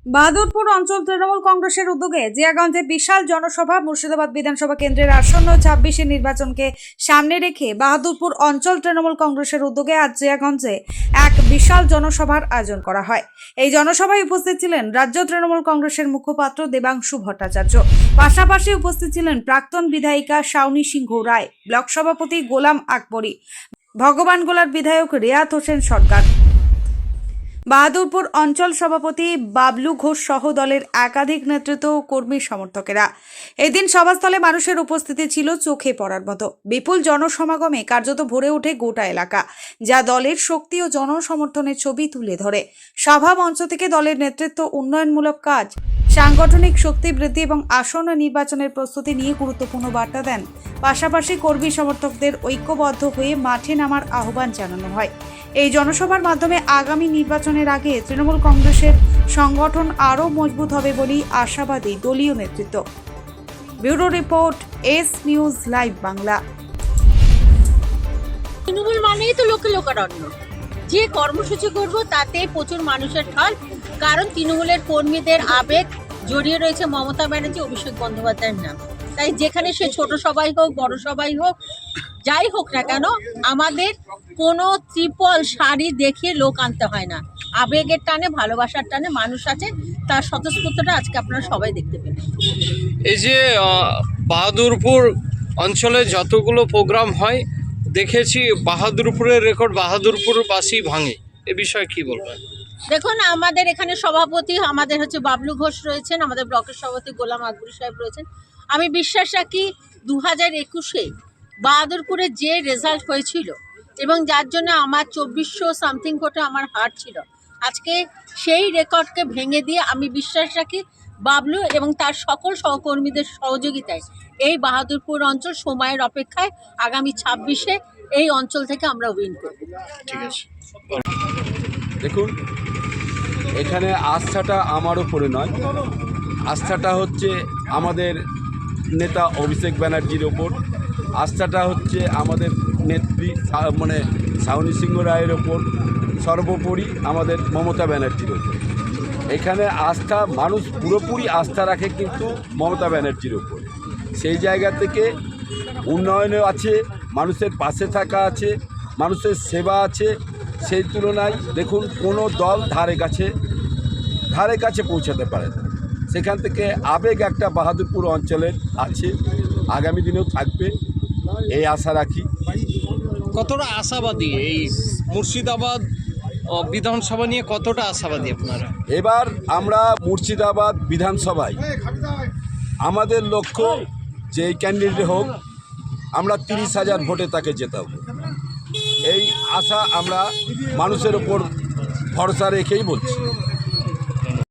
বাহাদুরপুর অঞ্চল তৃণমূল কংগ্রেসের উদ্যোগে জিয়াগঞ্জে বিশাল জনসভা। মুর্শিদাবাদ বিধানসভা কেন্দ্রের আসন্ন 26 নির্বাচনকে সামনে রেখে বাহাদুরপুর অঞ্চল তৃণমূল কংগ্রেসের উদ্যোগে আজ জিয়াগঞ্জে এক বিশাল জনসভার আয়োজন করা হয়। এই জনসভায় উপস্থিত ছিলেন রাজ্য তৃণমূল কংগ্রেসের মুখপাত্র দেবাংশু ভট্টাচার্য। পাশাপাশি উপস্থিত ছিলেন প্রাক্তন বিধায়িকা শাওনি সিংহ রায়, ব্লক সভাপতি গোলাম আকবরী, ভগবানগোলার বিধায়ক রিয়াত হোসেন সরকার, বাহাদুরপুর অঞ্চল সভাপতি বাবলু ঘোষ সহ দলের একাধিক নেতৃত্ব ও কর্মী সমর্থকেরা। এদিন সভাস্থলে মানুষের উপস্থিতি ছিল চোখে পড়ার মতো। বিপুল জনসমাগমে কার্যত ভরে ওঠে গোটা এলাকা, যা দলের শক্তি ও জনসমর্থনের ছবি তুলে ধরে। সভা মঞ্চ থেকে দলের নেতৃত্ব উন্নয়নমূলক কাজ, সাংগঠনিক শক্তি বৃদ্ধি এবং আসন্ন নির্বাচনের প্রস্তুতি নিয়ে গুরুত্বপূর্ণ বার্তা দেন। পাশাপাশি কর্মী সমর্থকদের ঐক্যবদ্ধ হয়ে মাঠে নামার আহ্বান জানানো হয়। এই জনসভার মাধ্যমে আগামী নির্বাচনের আগে তৃণমূল কংগ্রেসের সংগঠন আরও মজবুত হবে বলেই আশাবাদী দলীয় নেতৃত্ব। Bureau report, S news live Bangla. Trinamool মানেই তো লোকারণ্য। যে কর্মসূচি করব তাতে প্রচুর মানুষের ঢল, কারণ তৃণমূলের কর্মীদের আবেগ জড়িয়ে রয়েছে মমতা ব্যানার্জি, অভিষেক বন্দ্যোপাধ্যায়ের নাম। তাই যেখানে সে ছোট সভাই হোক, বড় সভাই হোক, যাই হোক না কেন, আমাদের কোনো ত্রিপল শাড়ি দেখিয়ে লোক আনতে হয় না। আবেগের টানে, ভালোবাসার টানে মানুষ আছে, তার স্বতঃস্ফূর্তটা আজকে আপনারা সবাই দেখতে পেলেন। এই যে বাহাদুরপুর অঞ্চলে যতগুলো প্রোগ্রাম হয় দেখেছি, বাহাদুরপুরের রেকর্ড বাহাদুরপুরবাসী ভাঙে, এ বিষয়ে কি বলবেন? দেখুন, আমাদের এখানে সভাপতি আমাদের হচ্ছে বাবলু ঘোষ রয়েছেন, আমাদের ব্লকের সভাপতি গোলাম আকবরী সাহেব রয়েছেন। আমি বিশ্বাস রাখি 2021-এ বাহাদুরপুরে যে রেজাল্ট হয়েছিল এবং যার জন্য আমার 2400 সামথিং ভোটে আমার হার ছিল, আজকে সেই রেকর্ডকে ভেঙে দিয়ে আমি বিশ্বাস রাখি বাবলু এবং তার সকল সহকর্মীদের সহযোগিতায় এই বাহাদুরপুর অঞ্চল সময়ের অপেক্ষায় আগামী 26-এ এই অঞ্চল থেকে আমরা উইন করব। ঠিক আছে। দেখুন, এখানে আস্থাটা আমার উপরে নয়, আস্থাটা হচ্ছে আমাদের নেতা অভিষেক ব্যানার্জির ওপর, আস্থাটা হচ্ছে আমাদের নেত্রী শাওনি সিংহ রায়ের ওপর, সর্বোপরি আমাদের মমতা ব্যানার্জির ওপর। এখানে আস্থা, মানুষ পুরোপুরি আস্থা রাখে কিন্তু মমতা ব্যানার্জির ওপর। সেই জায়গা থেকে উন্নয়নও আছে, মানুষের পাশে থাকা আছে, মানুষের সেবা আছে। সেই তুলনায় দেখুন, কোনো দল ধারে কাছে পৌঁছাতে পারে না। সেখান থেকে আবেগ একটা বাহাদুরপুর অঞ্চলের আছে, আগামী দিনেও থাকবে, এই আশা রাখি। কতটা আশাবাদী এই মুর্শিদাবাদ বিধানসভা নিয়ে, কতটা আশাবাদী আপনারা? এবার আমরা মুর্শিদাবাদ বিধানসভায় আমাদের লক্ষ্য, যে এই ক্যান্ডিডেট হোক, আমরা 30,000 ভোটে তাকে জেতাব। এই আশা আমরা মানুষের ওপর ভরসা রেখেই বলছি।